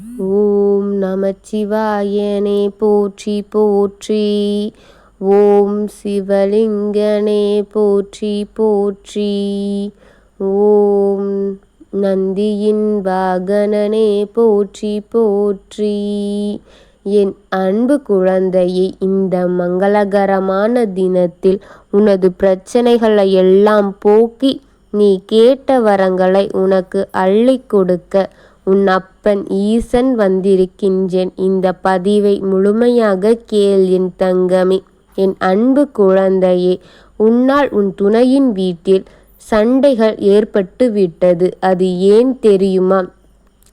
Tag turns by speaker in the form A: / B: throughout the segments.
A: ஓம் நமச்சிவாயனே போற்றி போற்றி. ஓம் சிவலிங்கனே போற்றி போற்றி. ஓம் நந்தியின் வாகனனே போற்றி போற்றி. என் அன்பு குழந்தையே, இந்த மங்களகரமான தினத்தில் உனது பிரச்சனைகளை எல்லாம் போக்கி நீ கேட்ட வரங்களை உனக்கு அள்ளி கொடுக்க உன் அப்பன் ஈசன் வந்திருக்கின்றேன். இந்த பதிவை முழுமையாக கேள் என் தங்கமே. என் அன்பு குழந்தையே, உன்னால் உன் துணையின் வீட்டில் சண்டைகள் ஏற்பட்டு விட்டது. அது ஏன் தெரியுமா?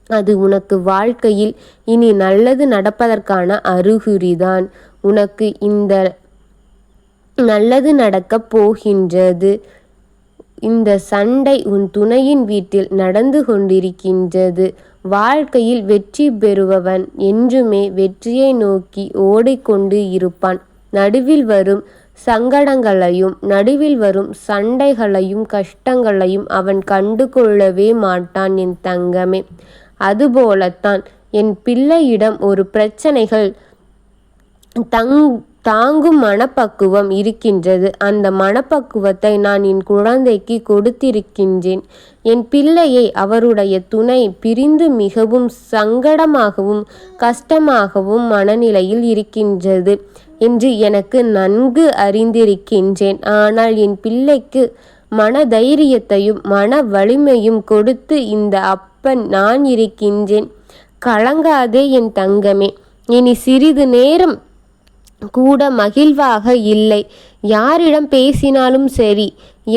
A: அது உனக்கு வாழ்க்கையில் இனி நல்லது நடப்பதற்கான அறிகுறிதான். உனக்கு இந்த நல்லது நடக்கப் போகின்றது. இந்த சண்டை உன் துணையின் வீட்டில் நடந்து கொண்டிருக்கின்றது. வாழ்க்கையில் வெற்றி பெறுபவன் என்றுமே வெற்றியை நோக்கி ஓடிக்கொண்டு இருப்பான். நடுவில் வரும் சங்கடங்களையும் நடுவில் வரும் சண்டைகளையும் கஷ்டங்களையும் அவன் கண்டு கொள்ளவே மாட்டான் என் தங்கமே. அதுபோலத்தான் என் பிள்ளையிடம் ஒரு பிரச்சனைகள் தாங்கும் மனப்பக்குவம் இருக்கின்றது. அந்த மனப்பக்குவத்தை நான் என் குழந்தைக்கு கொடுத்திருக்கின்றேன். என் பிள்ளையை அவருடைய துணை பிரிந்து மிகவும் சங்கடமாகவும் கஷ்டமாகவும் மனநிலையில் இருக்கின்றது என்று எனக்கு நன்கு அறிந்திருக்கின்றேன். ஆனால் என் பிள்ளைக்கு மன தைரியத்தையும் மன வலிமையும் கொடுத்து இந்த அப்பன் நான் இருக்கின்றேன். கலங்காதே என் தங்கமே. இனி சிறிது நேரம் கூட மகிழ்வாக இல்லை. யாரிடம் பேசினாலும் சரி,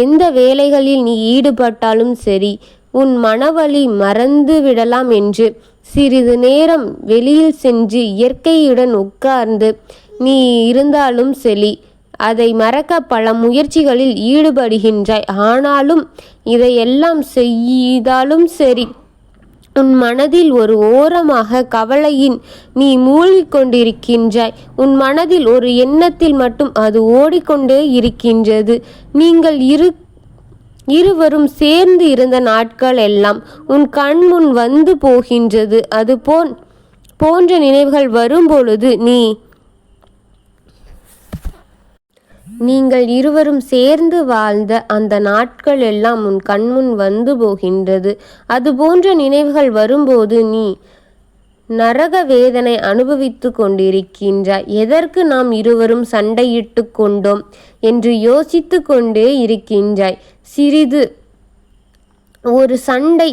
A: எந்த வேலைகளில் நீ ஈடுபட்டாலும் சரி, உன் மனவலி மறந்து விடலாம் என்று சிறிது நேரம் வெளியில் சென்று இயற்கையுடன் உட்கார்ந்து நீ இருந்தாலும் சரி, அதை மறக்க பல முயற்சிகளில் ஈடுபடுகின்றாய். ஆனாலும் இதையெல்லாம் செய்தாலும் சரி, உன் மனதில் ஒரு ஓரமாக கவலையின் நீ மூழ்கிக் கொண்டிருக்கின்றாய். உன் மனதில் ஒரு எண்ணத்தில் மட்டும் அது ஓடிக்கொண்டே இருக்கின்றது. நீங்கள் இருவரும் சேர்ந்து இருந்த நாட்கள் எல்லாம் உன் கண்முன் வந்து போகின்றது. அது போன்ற நினைவுகள் வரும்பொழுது நீங்கள் இருவரும் சேர்ந்து வாழ்ந்த அந்த நாட்கள் எல்லாம் உன் கண்முன் வந்து போகின்றது. அது போன்ற நினைவுகள் வரும்போது நீ நரக வேதனை அனுபவித்து கொண்டிருக்கின்றாய். எதற்கு நாம் இருவரும் சண்டையிட்டு கொண்டோம் என்று யோசித்து கொண்டே இருக்கின்றாய். சிறிது ஒரு சண்டை,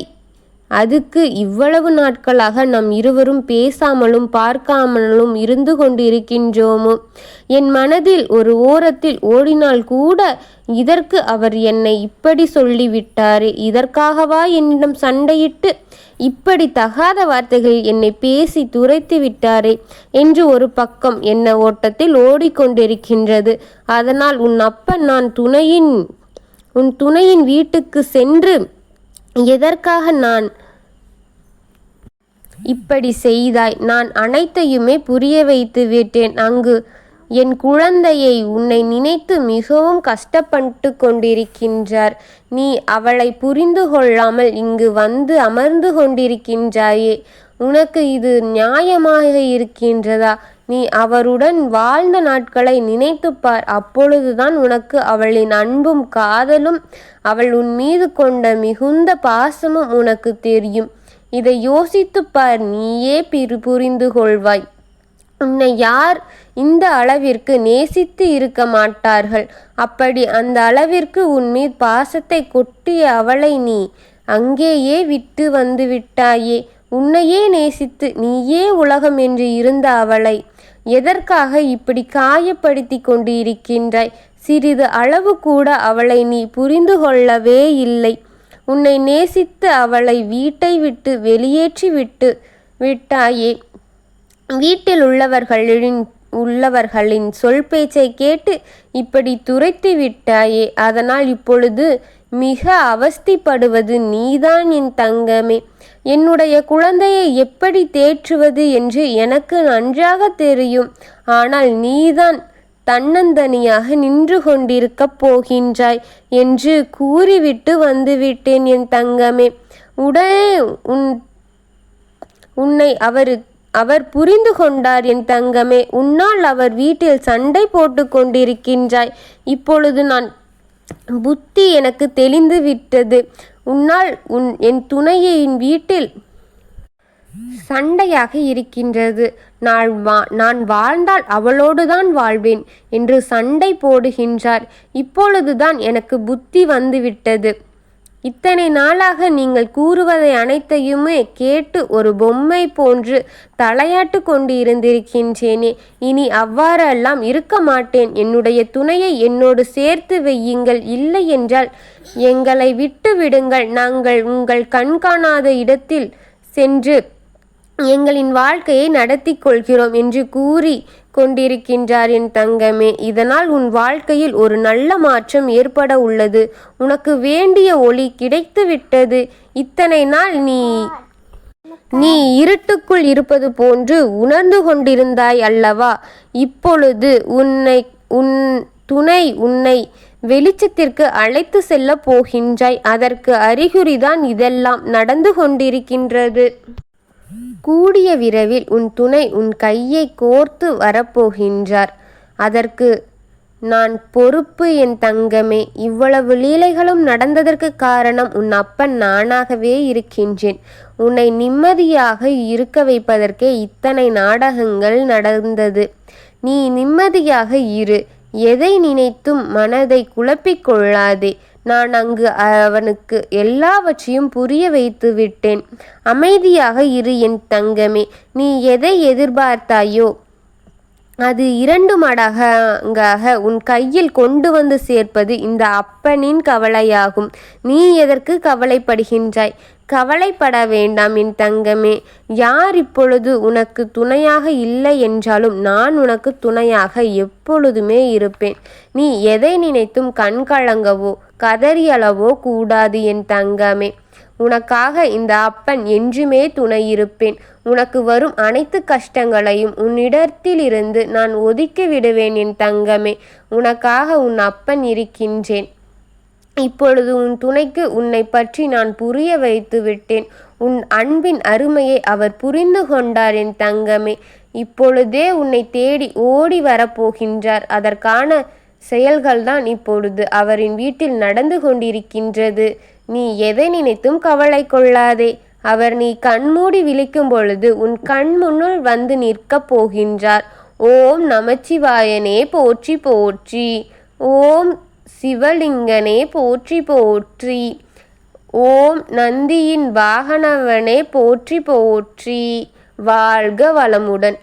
A: அதுக்கு இவ்வளவு நாட்களாக நாம் இருவரும் பேசாமலும் பார்க்காமலும் இருந்து கொண்டிருக்கின்றோமோ? என் மனதில் ஒரு ஓரத்தில் ஓடினால் கூட, இதற்கு அவர் என்னை இப்படி சொல்லிவிட்டாரே, இதற்காகவா என்னிடம் சண்டையிட்டு இப்படி தகாத வார்த்தைகளில் என்னை பேசி துரைத்து விட்டாரே என்று ஒரு பக்கம் என்ன ஓட்டத்தில் ஓடிக்கொண்டிருக்கின்றது. அதனால் உன் அப்பன் நான் உன் துணையின் வீட்டுக்கு சென்று எதற்காக நான் இப்படி செய்தாய், நான் அனைத்தையுமே புரிய வைத்து விட்டேன். அங்கு என் குழந்தையை உன்னை நினைத்து மிகவும் கஷ்டப்பட்டு கொண்டிருக்கின்றார். நீ அவளை புரிந்து கொள்ளாமல் இங்கு வந்து அமர்ந்து கொண்டிருக்கின்றாயே, உனக்கு இது நியாயமாக இருக்கின்றதா? நீ அவருடன் வாழ்ந்த நாட்களை நினைத்துப்பார். அப்பொழுதுதான் உனக்கு அவளின் அன்பும் காதலும் அவள் உன் மீது கொண்ட மிகுந்த பாசமும் உனக்கு தெரியும். இதை யோசித்துப்பார், நீயே புரிந்து கொள்வாய். உன்னை யார் இந்த அளவிற்கு நேசித்து இருக்க மாட்டார்கள். அப்படி அந்த அளவிற்கு உன் மீது பாசத்தை கொட்டிய அவளை நீ அங்கேயே விட்டு வந்து விட்டாயே. உன்னையே நேசித்து நீயே உலகம் என்று இருந்த அவளை எதற்காக இப்படி காயப்படுத்தி கொண்டு இருக்கின்றாய்? சிறிது அளவு கூட அவளை நீ புரிந்து கொள்ளவே இல்லை. உன்னை நேசித்து அவளை வீட்டை விட்டு வெளியேற்றி விட்டாயே. வீட்டில் உள்ளவர்களின் சொல் பேச்சை கேட்டு இப்படி துரைத்து விட்டாயே. அதனால் இப்பொழுது மிக அவஸ்தைப்படுவது நீதான் என் தங்கமே. என்னுடைய குழந்தையை எப்படி தேற்றுவது என்று எனக்கு நன்றாக தெரியும். ஆனால் நீதான் தன்னந்தனியாக நின்று கொண்டிருக்கப் போகின்றாய் என்று கூறிவிட்டு வந்துவிட்டேன் என் தங்கமே. உடனே உன்னை அவர் புரிந்து கொண்டார் என் தங்கமே. உன்னால் அவர் வீட்டில் சண்டை போட்டு கொண்டிருக்கின்றாய். இப்பொழுது புத்தி எனக்கு தெளிந்து விட்டது. உன்னால் என் துணையின் வீட்டில் சண்டையாக இருக்கின்றது. நான் வாழ்ந்தால் அவளோடுதான் வாழ்வேன் என்று சண்டை போடுகின்றார். இப்பொழுதுதான் எனக்கு புத்தி வந்துவிட்டது. இத்தனை நாளாக நீங்கள் கூறுவதை அனைத்தையுமே கேட்டு ஒரு பொம்மை போன்று தலையாட்டு கொண்டு இருந்திருக்கின்றேனே. இனி அவ்வாறெல்லாம் இருக்க மாட்டேன். என்னுடைய துணையை என்னோடு சேர்த்து வையுங்கள். இல்லை என்றால் எங்களை விட்டு விடுங்கள். நாங்கள் உங்கள் கண்காணாத இடத்தில் சென்று எங்களின் வாழ்க்கையை நடத்தி கொள்கிறோம் என்று கூறி கொண்டிருக்கின்றார் என் தங்கமே. இதனால் உன் வாழ்க்கையில் ஒரு நல்ல மாற்றம் ஏற்பட உள்ளது. உனக்கு வேண்டிய ஒளி கிடைத்து விட்டது. இத்தனை நாள் நீ இருட்டுக்குள் இருப்பது போன்று உணர்ந்து கொண்டிருந்தாய் அல்லவா? இப்பொழுது உன் துணை உன்னை வெளிச்சத்திற்கு அழைத்து செல்ல போகின்றாய். அதற்கு அறிகுறிதான் இதெல்லாம் நடந்து கொண்டிருக்கின்றது. கூடிய விரைவில் உன் துணை உன் கையை கோர்த்து வரப்போகின்றார். அதற்கு நான் பொறுப்பு என் தங்கமே. இவ்வளவு லீலைகளும் நடந்ததற்கு காரணம் உன் அப்பன் நானாகவே இருக்கின்றேன். உன்னை நிம்மதியாக இருக்க வைப்பதற்கே இத்தனை நாடகங்கள் நடந்தது. நீ நிம்மதியாக இரு. எதை நினைத்தும் மனதை குழப்பிக் கொள்ளாதே. நான் அங்கு அவனுக்கு எல்லாவற்றையும் புரிய வைத்து விட்டேன். அமைதியாக இரு என் தங்கமே. நீ எதை எதிர்பார்த்தாயோ அது 2 மடங்காக உன் கையில் கொண்டு வந்து சேர்ப்பது இந்த அப்பனின் கவலையாகும். நீ எதற்கு கவலைப்படுகின்றாய்? கவலைப்பட வேண்டாம் என் தங்கமே. யார் இப்பொழுது உனக்கு துணையாக இல்லை என்றாலும் நான் உனக்கு துணையாக எப்பொழுதுமே இருப்பேன். நீ எதை நினைத்தும் கண்கலங்கவோ கதறியளவோ கூடாது என் தங்கமே. உனக்காக இந்த அப்பன் என்றுமே துணை இருப்பேன். உனக்கு வரும் அனைத்து கஷ்டங்களையும் உன்னிடத்திலிருந்து நான் ஒதுக்கி விடுவேன் என் தங்கமே. உனக்காக உன் அப்பன் இருக்கின்றேன். இப்பொழுது உன் துணைக்கு உன்னை பற்றி நான் புரிய வைத்து விட்டேன். உன் அன்பின் அருமையை அவர் புரிந்து கொண்டார் என் தங்கமே. இப்பொழுதே உன்னை தேடி ஓடி வரப்போகின்றார். அதற்கான செயல்கள்தான் இப்பொழுது அவரின் வீட்டில் நடந்து கொண்டிருக்கின்றது. நீ எதை நினைத்தும் கவலை கொள்ளாதே. அவர் நீ கண்மூடி விழிக்கும் பொழுது உன் கண் முன்னுள் வந்து நிற்கப் போகின்றார். ஓம் நமச்சிவாயனே போற்றி போற்றி. ஓம் சிவலிங்கனே போற்றி போற்றி. ஓம் நந்தியின் வாகனவனே போற்றி போற்றி. வாழ்க வளமுடன்.